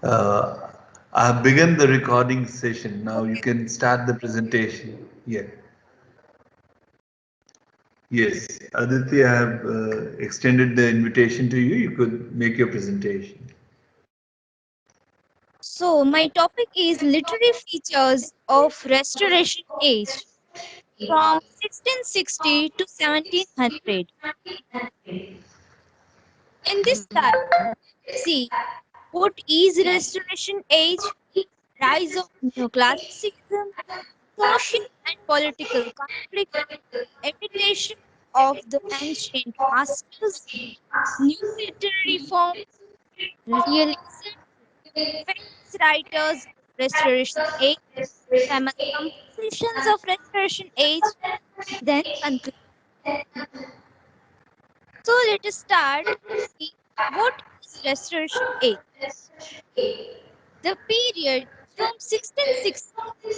Uh, I have begun the recording session. Now you can start the presentation. Yeah. Yes, Aditi, I have extended the invitation to you. You could make your presentation. So, my topic is literary features of Restoration Age from 1660 to 1700. In this slide, see what is Restoration Age, rise of neoclassicism, social and political conflict, imitation of the ancient masters, new literary forms, realism, famous writers of Restoration Age, famous compositions of Restoration Age, then conclude. So let us start. See what is Restoration Age. The period from 1660 to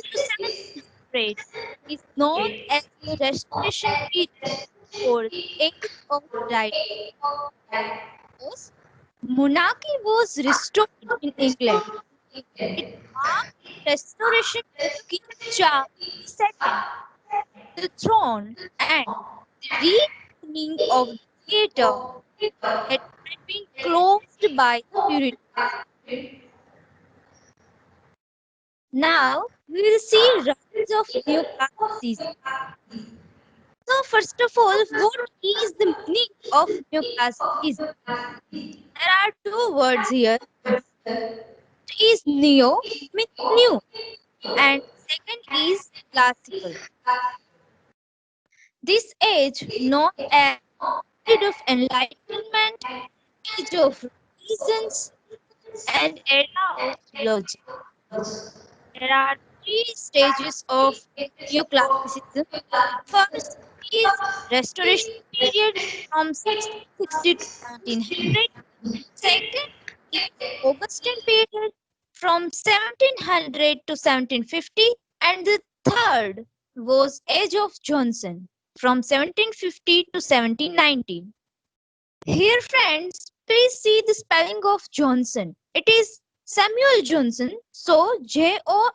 1700 is known as the Restoration period or Age of Right. Because monarchy was restored in England. It marked the restoration of King Charles II, the throne, and the reopening of the theatre that had been closed by the Puritans. Now we will see rise of neoclassicism. So first of all, what is the meaning of neoclassicism? There are two words here. First is neo, means new, and second is classical. This age, known as period of enlightenment, age of reasons, and era of logic. There are three stages of neoclassicism. First is Restoration period from 1660 to 1700. Second is Augustan period from 1700 to 1750. And the third was Age of Johnson from 1750 to 1790. Here, friends, please see the spelling of Johnson. It is Samuel Johnson, so Johnsson.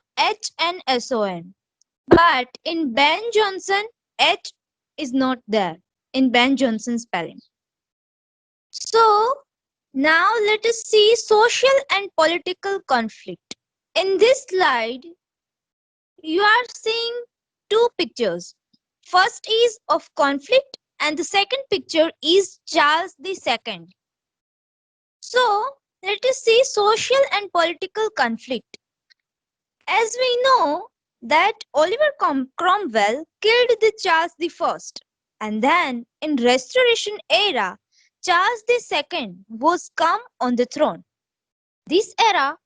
But in Ben Jonson, H is not there in Ben Jonson's spelling. So now let us see social and political conflict. In this slide, you are seeing two pictures. First is of conflict and the second picture is Charles II. So let us see social and political conflict. As we know that Oliver Cromwell killed the Charles I, and then in Restoration era, Charles II was come on the throne. This era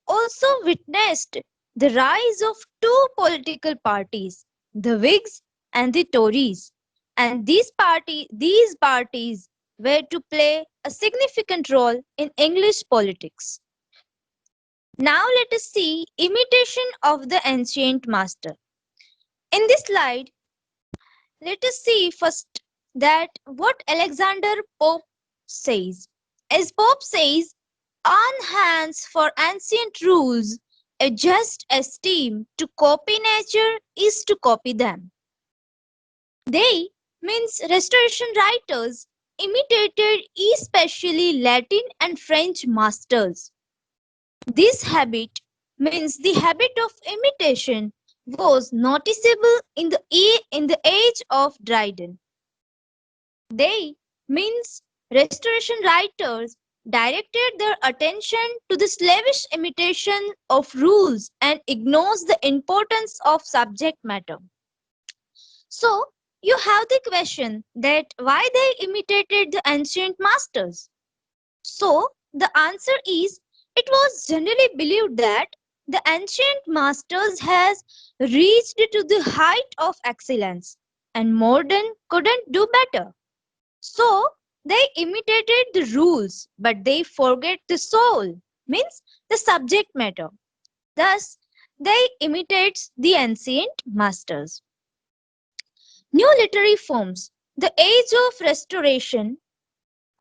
also witnessed the rise of two political parties, the Whigs and the Tories, and these parties were to play a significant role in English politics. Now let us see imitation of the ancient master. In this slide, let us see first that what Alexander Pope says. As Pope says, on hands for ancient rules, a just esteem to copy nature is to copy them. They means restoration writers imitated especially Latin and French masters. This habit means the habit of imitation was noticeable in the age of Dryden. They means restoration writers directed their attention to the slavish imitation of rules and ignores the importance of subject matter. So you have the question that why they imitated the ancient masters. So the answer is it was generally believed that the ancient masters has reached to the height of excellence and modern couldn't do better. So they imitated the rules but they forget the soul, means the subject matter. Thus they imitate the ancient masters. New literary forms. The age of restoration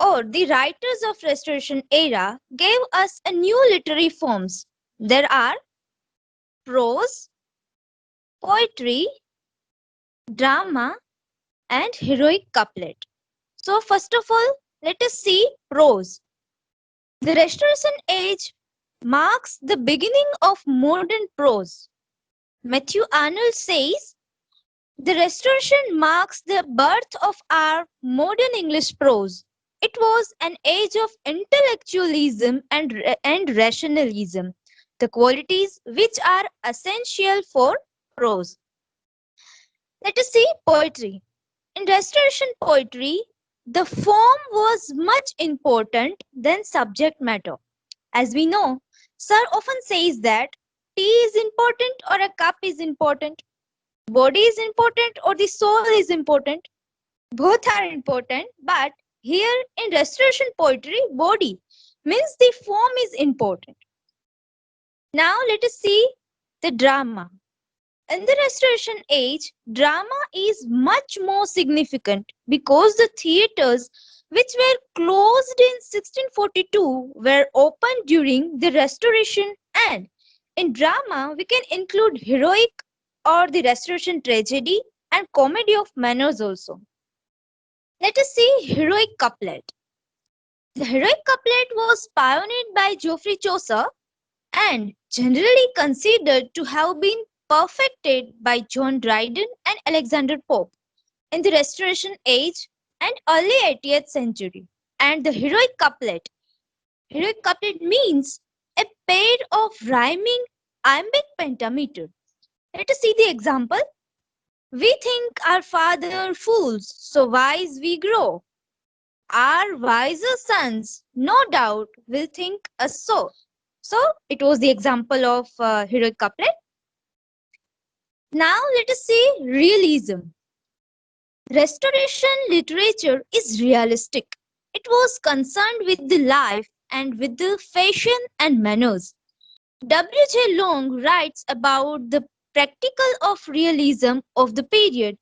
or the writers of Restoration era gave us a new literary forms. There are prose, poetry, drama, and heroic couplet. So, first of all, let us see prose. The Restoration age marks the beginning of modern prose. Matthew Arnold says the Restoration marks the birth of our modern English prose. It was an age of intellectualism and rationalism, the qualities which are essential for prose. Let us see poetry. In Restoration poetry, the form was much important than subject matter. As we know, Sir often says that tea is important or a cup is important, body is important or the soul is important. Both are important, but here in Restoration poetry, body means the form is important. Now let us see the drama. In the Restoration age, drama is much more significant because the theatres which were closed in 1642 were opened during the Restoration, and in drama we can include heroic or the Restoration tragedy and comedy of manners also. Let us see heroic couplet. The heroic couplet was pioneered by Geoffrey Chaucer and generally considered to have been perfected by John Dryden and Alexander Pope in the Restoration age and early 18th century. And the heroic couplet means a pair of rhyming iambic pentameter. Let us see the example. We think our father fools, so wise we grow. Our wiser sons, no doubt, will think us so. So it was the example of heroic couplet. Now let us see realism. Restoration literature is realistic. It was concerned with the life and with the fashion and manners. W.J. Long writes about the practical of realism of the period.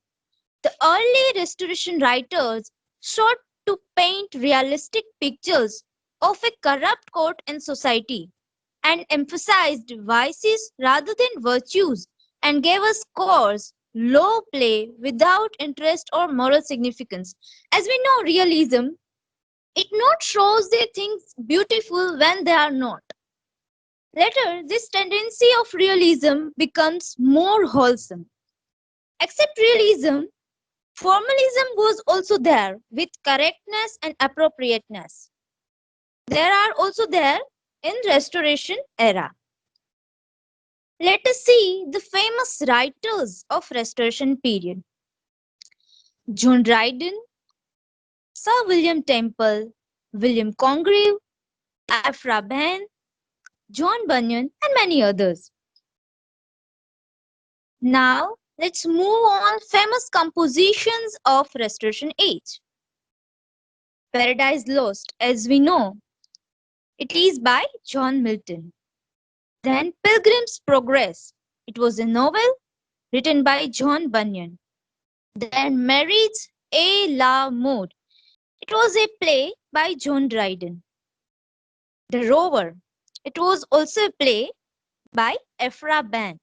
The early Restoration writers sought to paint realistic pictures of a corrupt court and society and emphasized vices rather than virtues and gave us coarse, low play without interest or moral significance. As we know, realism, it not shows the things beautiful when they are not. Later, this tendency of realism becomes more wholesome. Except realism, formalism was also there with correctness and appropriateness. There are also there in Restoration era. Let us see the famous writers of Restoration period. John Dryden, Sir William Temple, William Congreve, Ephra Behn, John Bunyan, and many others. Now, let's move on famous compositions of Restoration age. Paradise Lost, as we know, it is by John Milton. Then Pilgrim's Progress. It was a novel written by John Bunyan. Then Marriage et la Mode. It was a play by John Dryden. The Rover. It was also a play by Ephra Behn.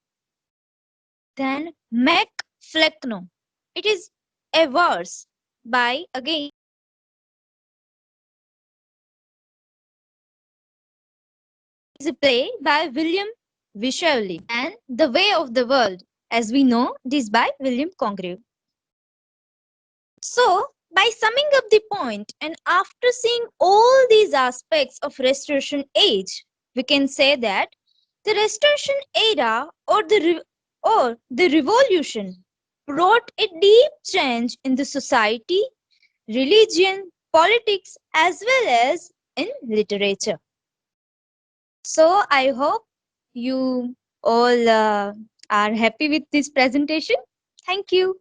Then Mac Flecknoe. It is a verse by again is a play by William Wycherley. And The Way of the World. As we know, it is by William Congreve. So, by summing up the point and after seeing all these aspects of Restoration age, we can say that the Restoration era or the Revolution brought a deep change in the society, religion, politics, as well as in literature. So, I hope you all are happy with this presentation. Thank you.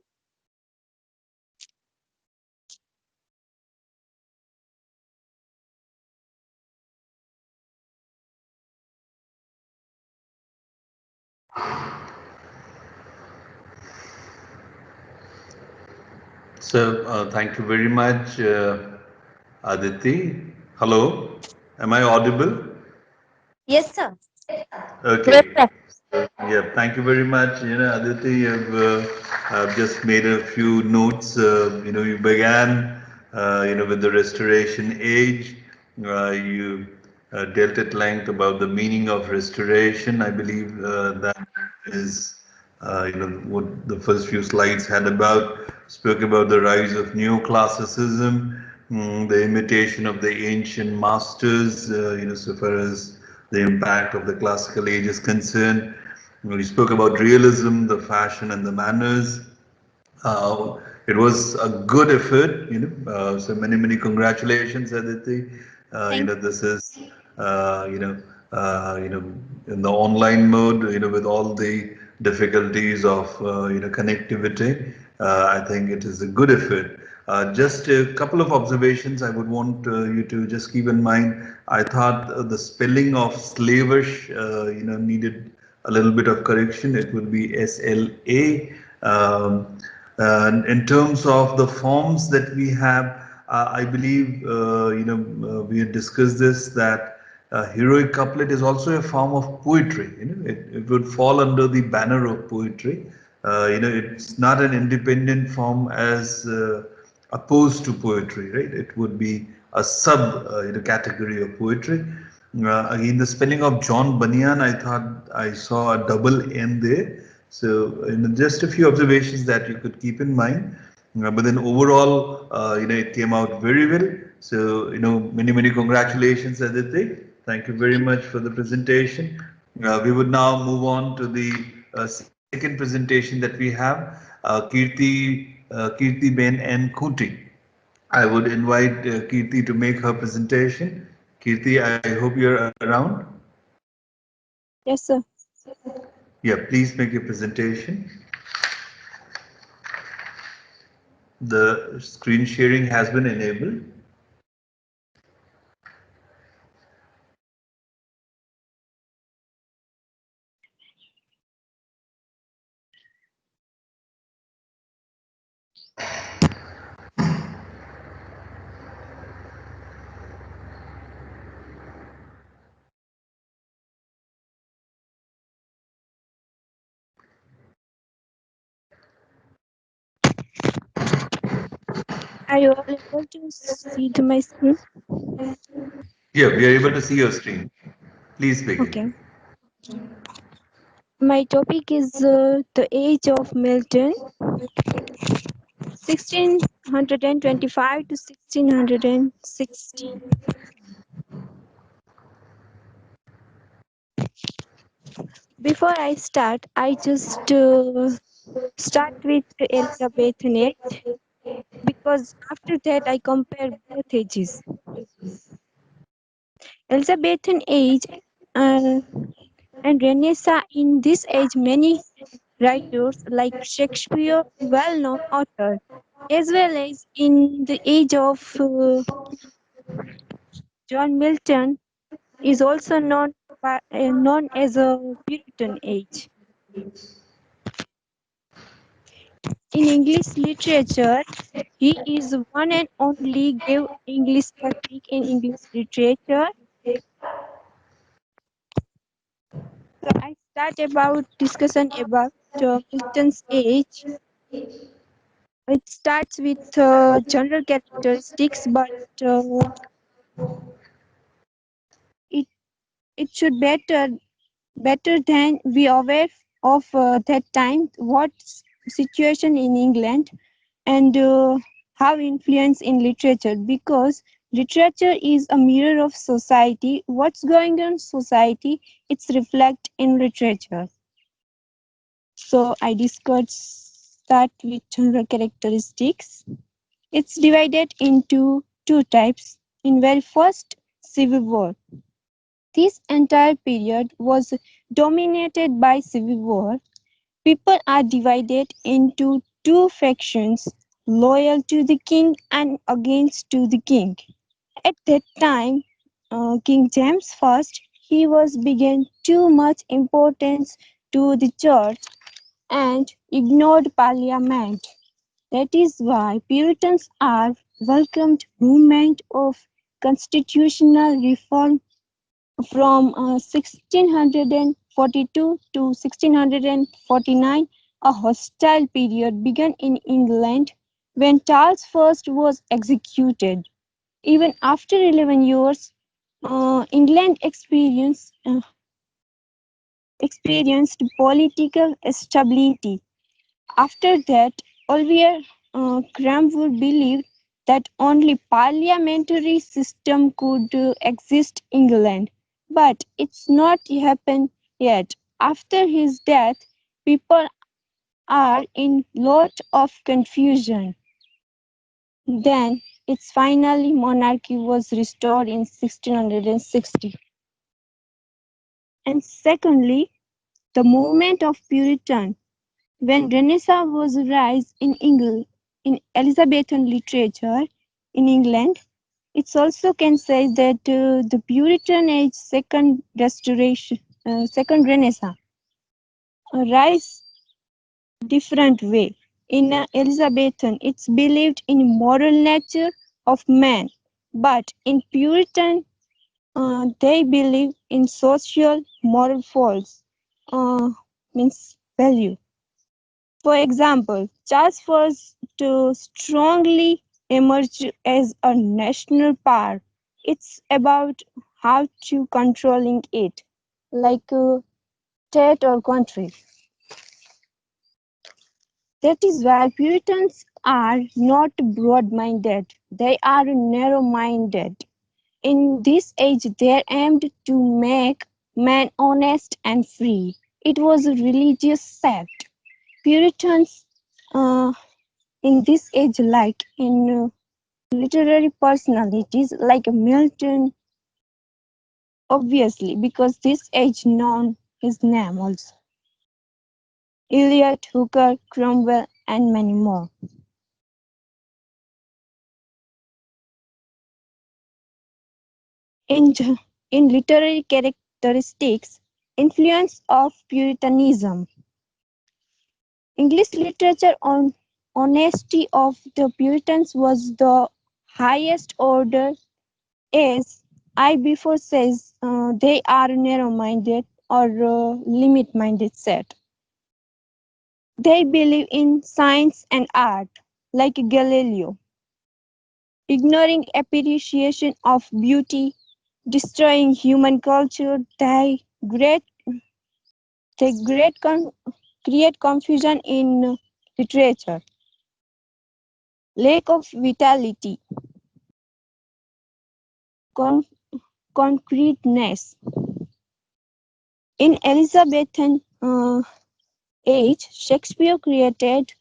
So, thank you very much, Aditi. Hello, am I audible? Yes, sir. Okay. Correct. Yeah, thank you very much. Aditi, I've just made a few notes. You began, with the Restoration Age. You dealt at length about the meaning of restoration. I believe that is, what the first few slides had about. Spoke about the rise of neoclassicism, the imitation of the ancient masters, so far as the impact of the classical age is concerned. We spoke about realism, the fashion and the manners. It was a good effort, so many congratulations, Aditi. Thank This is, uh, you know, in the online mode, with all the difficulties of, connectivity. I think it is a good effort. Just a couple of observations I would want you to just keep in mind. I thought the spelling of slavish, needed a little bit of correction. It will be SLA. And in terms of the forms that we have, I believe we had discussed this, that heroic couplet is also a form of poetry. It would fall under the banner of poetry. It's not an independent form as opposed to poetry, right? It would be a sub category of poetry. Again, the spelling of John Bunyan, I thought I saw a double N there. So, just a few observations that you could keep in mind. But then overall, it came out very well. So, many congratulations, Aditi. Thank you very much for the presentation. We would now move on to the second presentation that we have, Kirti Ben and Kuti. I would invite Kirti to make her presentation. Kirti, I hope you're around. Yes, sir. Yeah, please make your presentation. The screen sharing has been enabled. Are you all able to see my screen? Yeah, we are able to see your screen. Please Okay. begin. My topic is the age of Milton, 1625 to 1660. Before I start, I just start with Elizabethan because after that I compare both ages. Elizabethan age uh, and Renaissance. In this age, many writers like Shakespeare, well-known author, as well as in the age of John Milton, is also known as a Puritan age. In English literature, he is one and only gave English topic in English literature. So I start about discussion about Milton's age. It starts with general characteristics, but it it should better than we aware of that time what situation in England and how influence in literature, because literature is a mirror of society. What's going on in society, it's reflect in literature. So I discuss that with general characteristics. It's divided into two types. In very first, civil war. This entire period was dominated by civil war. People are divided into two factions, loyal to the king and against to the king. At that time, King James I, he was began too much importance to the church and ignored parliament. That is why Puritans are welcomed movement of constitutional reform from 1642 to 1649. A hostile period began in England when Charles I was executed. Even after 11 years, England experienced political stability. After that, Oliver Cromwell believed that only parliamentary system could exist in England, but it's not happened yet. After his death, people are in lot of confusion. Then its finally monarchy was restored in 1660. And secondly, the movement of Puritan. When Renaissance was rise in England, in Elizabethan literature in England, it also can say that the Puritan age, second Renaissance, rise different way. In Elizabethan, it's believed in moral nature of man, but in Puritan, they believe in social moral faults, means value. For example, Charles was to strongly emerge as a national power. It's about how to controlling it, like state or country. That is why Puritans are not broad-minded; they are narrow-minded. In this age, they aimed to make man honest and free. It was a religious sect. Puritans in this age, like in literary personalities like Milton, obviously, because this age known his name also. Eliot, Hooker, Cromwell, and many more. In, in literary characteristics, influence of Puritanism. English literature on honesty of the Puritans was the highest order. As I before says, they are narrow-minded or limit-minded set. They believe in science and art, like Galileo, ignoring appreciation of beauty, destroying human culture. They create confusion in literature, lack of vitality, con- concreteness. In Elizabethan age, Shakespeare created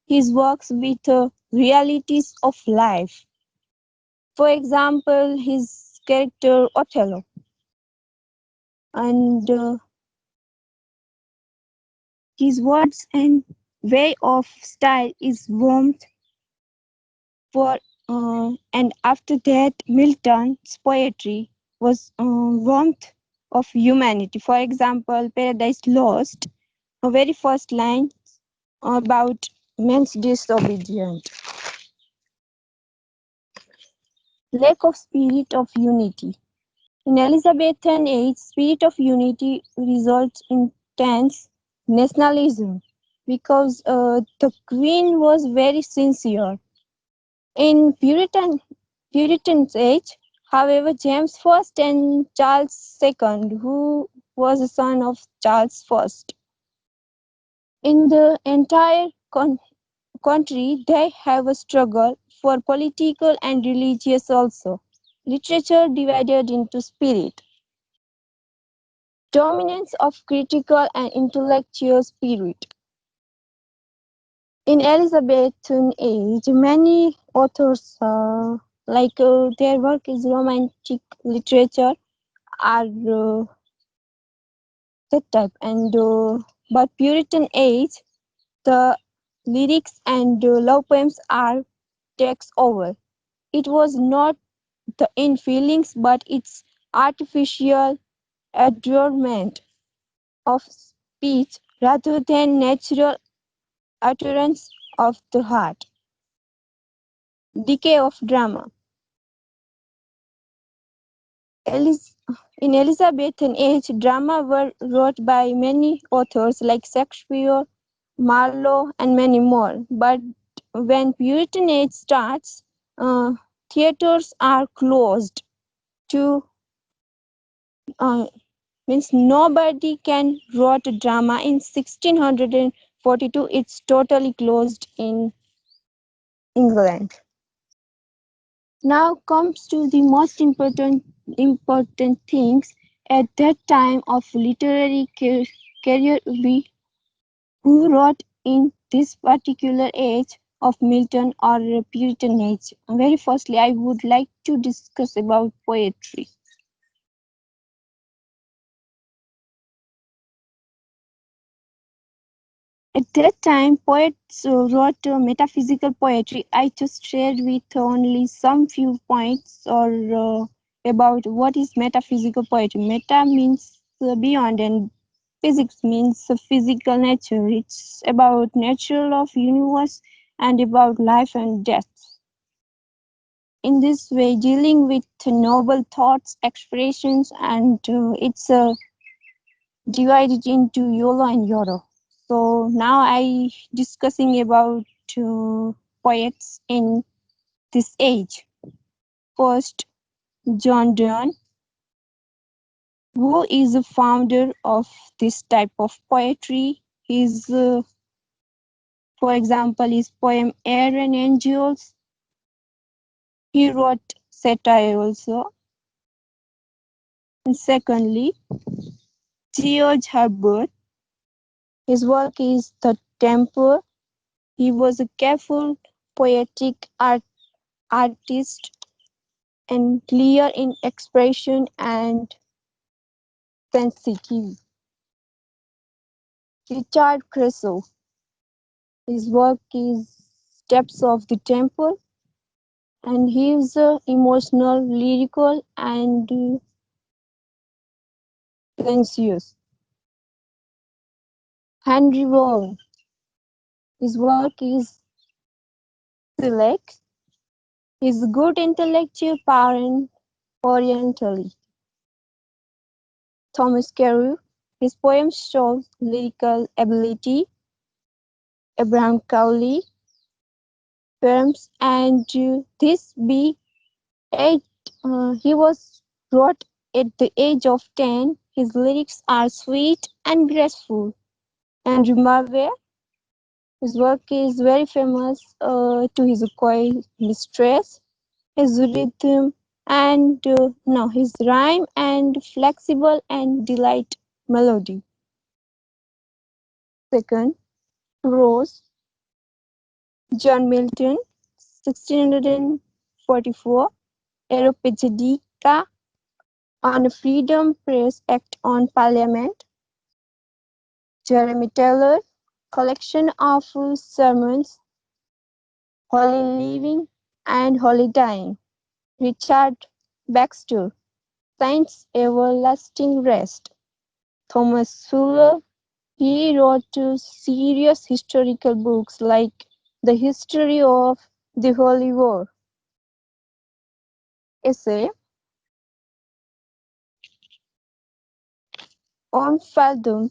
his works with realities of life. For example, his character Othello, and his words and way of style is warmth for and after that Milton's poetry was warmth of humanity. For example, Paradise Lost, a very first line about man's disobedient. Lack of spirit of unity. In Elizabethan age, spirit of unity results in tense nationalism because the queen was very sincere. In Puritan's age, however, James I and Charles II, who was the son of Charles I, in the entire country, they have a struggle for political and religious also. Literature divided into spirit. Dominance of critical and intellectual spirit. In Elizabethan age, many authors, their work is romantic literature, are that type. And but Puritan age, the lyrics and love poems are takes over. It was not the in feelings, but its artificial adornment of speech rather than natural utterance of the heart. decay of drama. In Elizabethan age, drama were wrote by many authors like Shakespeare, Marlowe, and many more. But when Puritan age starts, uh, theaters are closed to means nobody can write a drama in 1642. It's totally closed in England. Now comes to the most important things at that time of literary career we who wrote in this particular age of Milton or Puritan age. Very firstly, I would like to discuss about poetry. At that time, poets wrote metaphysical poetry. I just shared with only some few points or about what is metaphysical poetry. Meta means beyond, and physics means physical nature. It's about nature of universe and about life and death. In this way, dealing with noble thoughts, expressions, and it's divided into YOLO and YORO. So now I discussing about poets in this age. First, John Donne, who is the founder of this type of poetry. His, for example, his poem Air and Angels. He wrote satire also. And secondly, George Herbert. His work is The Temper. He was a careful, poetic artist and clear in expression and sensitive. Richard Cresson. His work is Steps of the Temple, and he is emotional, lyrical, and silencious. Henry Vaughan. His work is Select. His good intellectual power and orientally. Thomas Carew. His poems show lyrical ability. Abraham Cowley. Poems and this be eight. He was wrote at the age of 10. His lyrics are sweet and graceful. Andrew Marvell, his work is very famous to his quiet mistress, his rhythm and no, his rhyme and flexible and delight melody. Second, Rose, John Milton, 1644, Aeropagedica on Freedom Press Act on Parliament. Jeremy Taylor, collection of sermons, Holy Living and Holy Dying. Richard Baxter, Saints' Everlasting Rest. Thomas Fuller, he wrote serious historical books like The History of the Holy War. Essay on Fathom.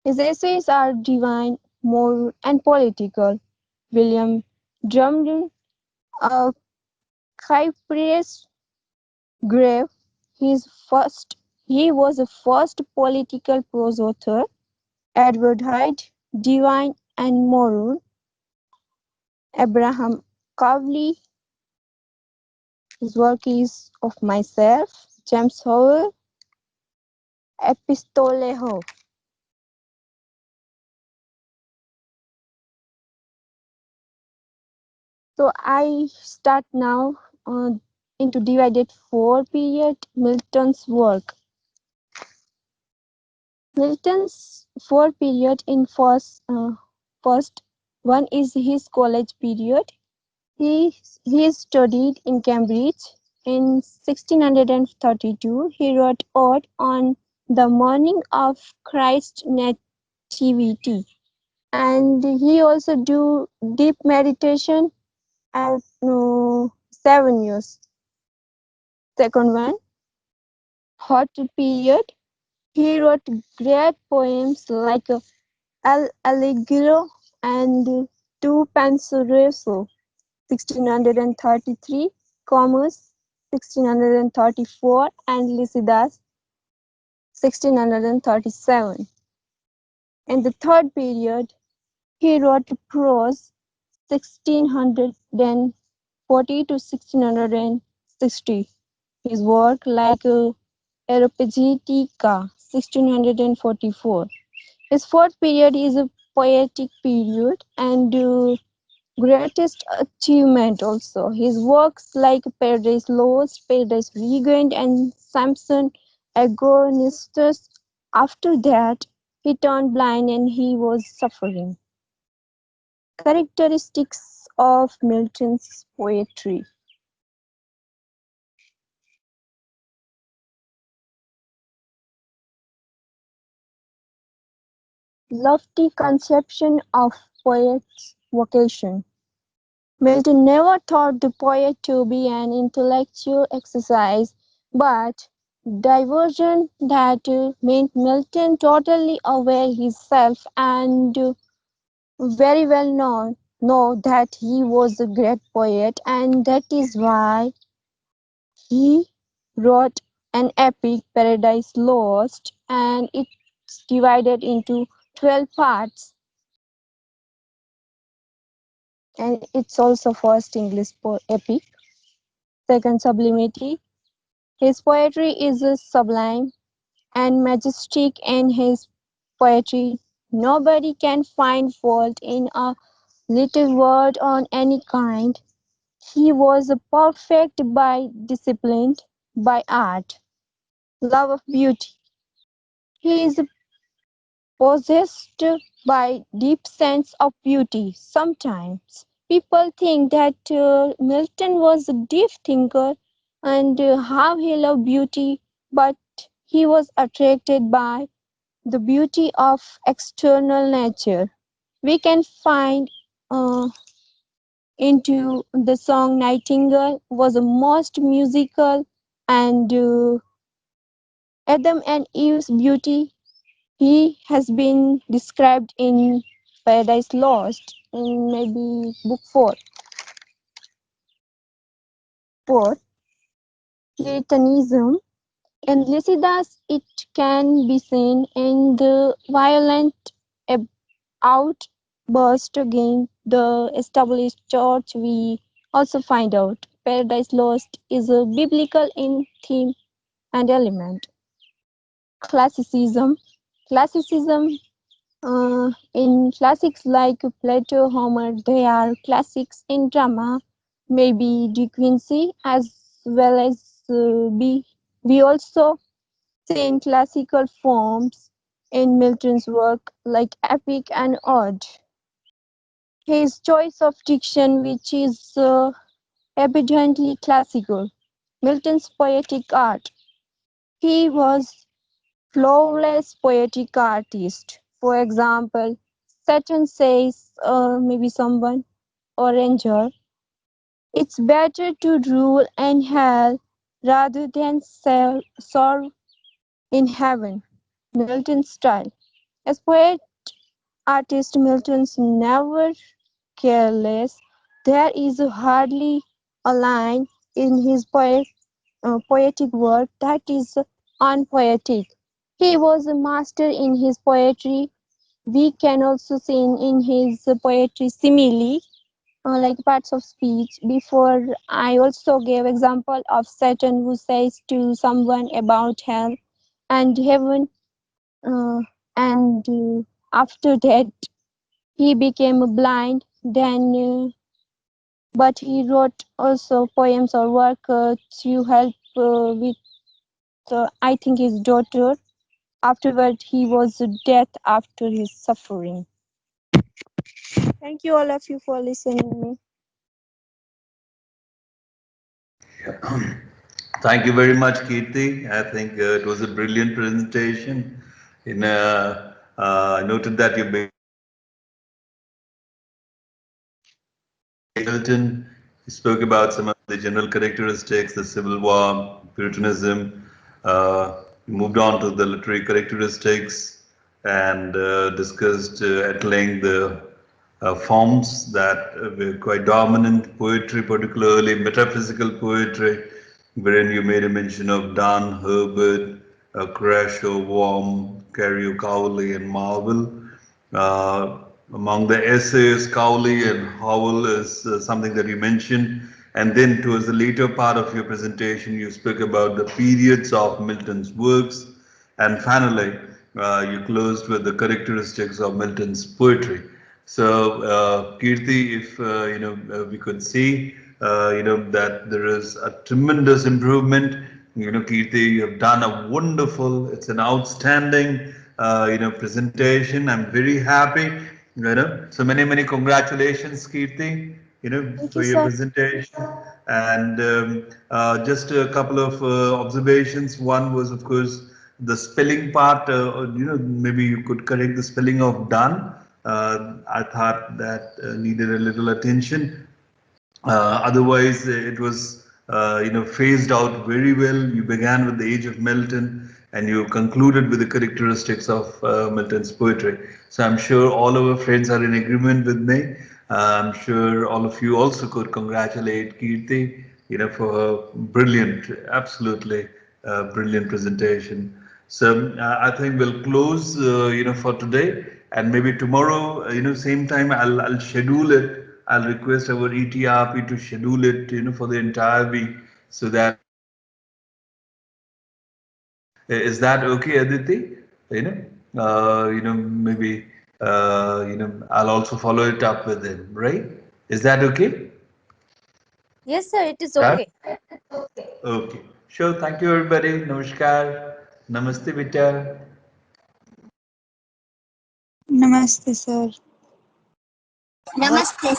His essays are divine, moral, and political. William Drummond, a Cypress grave, he was the first political prose author. Edward Hyde, divine and moral. Abraham Cowley, his work is Of Myself. James Howell, Epistoleho. So I start now into divided four period Milton's work. Milton's four period in first one is his college period. He studied in Cambridge. In 1632, he wrote Ode on the morning of Christ's nativity, and he also do deep meditation and 7 years. Second one, hot period. He wrote great poems like El Allegro and Tu Penseroso, 1633, Commerce, 1634, and Lycidas, 1637. In the third period, he wrote prose, 1640 to 1660. His work like Areopagitica, 1644. His fourth period is a poetic period and greatest achievement also. His works like Paradise Lost, Paradise Regained, and Samson Agonistus. After that, he turned blind and he was suffering. Characteristics of Milton's poetry. Lofty conception of poet's vocation. Milton never thought the poet to be an intellectual exercise, but diversion that made Milton totally aware himself and very well know that he was a great poet, and that is why he wrote an epic, Paradise Lost, and it's divided into 12 parts, and it's also first English epic. Second, sublimity. His poetry is sublime and majestic in his poetry. Nobody can find fault in a little word on any kind. He was perfect by discipline, by art, love of beauty. He is possessed by deep sense of beauty. Sometimes people think that Milton was a deep thinker and how he loved beauty, but he was attracted by the beauty of external nature. We can find into the song Nightingale was the most musical and Adam and Eve's beauty. He has been described in Paradise Lost in maybe book 4. 4. Platonism. In Lycidas, it can be seen in the violent outburst against the established church. We also find out Paradise Lost is a biblical in theme and element. Classicism. Classicism in classics like Plato, Homer, they are classics in drama, maybe De Quincey, as well as we also see in classical forms in Milton's work like epic and ode. His choice of diction, which is evidently classical. Milton's poetic art. He was flawless poetic artist. For example, Saturn says, maybe someone or Ranger, it's better to rule in hell rather than serve in heaven. Milton style. As poet artist, Milton's never careless. There is hardly a line in his poetic work that is unpoetic. He was a master in his poetry. We can also see in his poetry simile, like parts of speech. Before, I also gave example of Satan who says to someone about hell and heaven, uh, and after that he became blind. Then, but he wrote also poems or work to help with, I think, his daughter. Afterward, he was dead after his suffering. Thank you all of you for listening me. Thank you very much, Kirti. I think it was a brilliant presentation. I noted that you made Milton He spoke about some of the general characteristics, the Civil War, Puritanism. He moved on to the literary characteristics and discussed at length the forms that were quite dominant, poetry, particularly metaphysical poetry, wherein you made a mention of Donne, Herbert, Crashaw, Worm, Carew, Cowley, and Marvell. Uh, Among the essays, Cowley and Howell is something that you mentioned. And then towards the later part of your presentation, you spoke about the periods of Milton's works. And finally, you closed with the characteristics of Milton's poetry. So, Kirti, if we could see, that there is a tremendous improvement. Kirti, you have done a wonderful. It's an outstanding, presentation. I'm very happy. So many congratulations, Kirti. Thank you, For your sir. presentation. And just a couple of observations. One was, of course, the spelling part. Maybe you could correct the spelling of done. I thought that needed a little attention. Otherwise, it was phased out very well. You began with the age of Milton, and you concluded with the characteristics of Milton's poetry. So I'm sure all our friends are in agreement with me. I'm sure all of you also could congratulate Kirti, for her brilliant, absolutely brilliant presentation. So I think we'll close, for today, and maybe tomorrow, same time I'll schedule it. I'll request our ETRP to schedule it, for the entire week so that we can discuss. Is that okay, Aditi? Maybe I'll also follow it up with him, right? Is that okay? Yes, sir, it is Yeah. okay. Okay. Sure. Thank you, everybody. Namaskar. Namaste, beta. Namaste, sir. Namaste,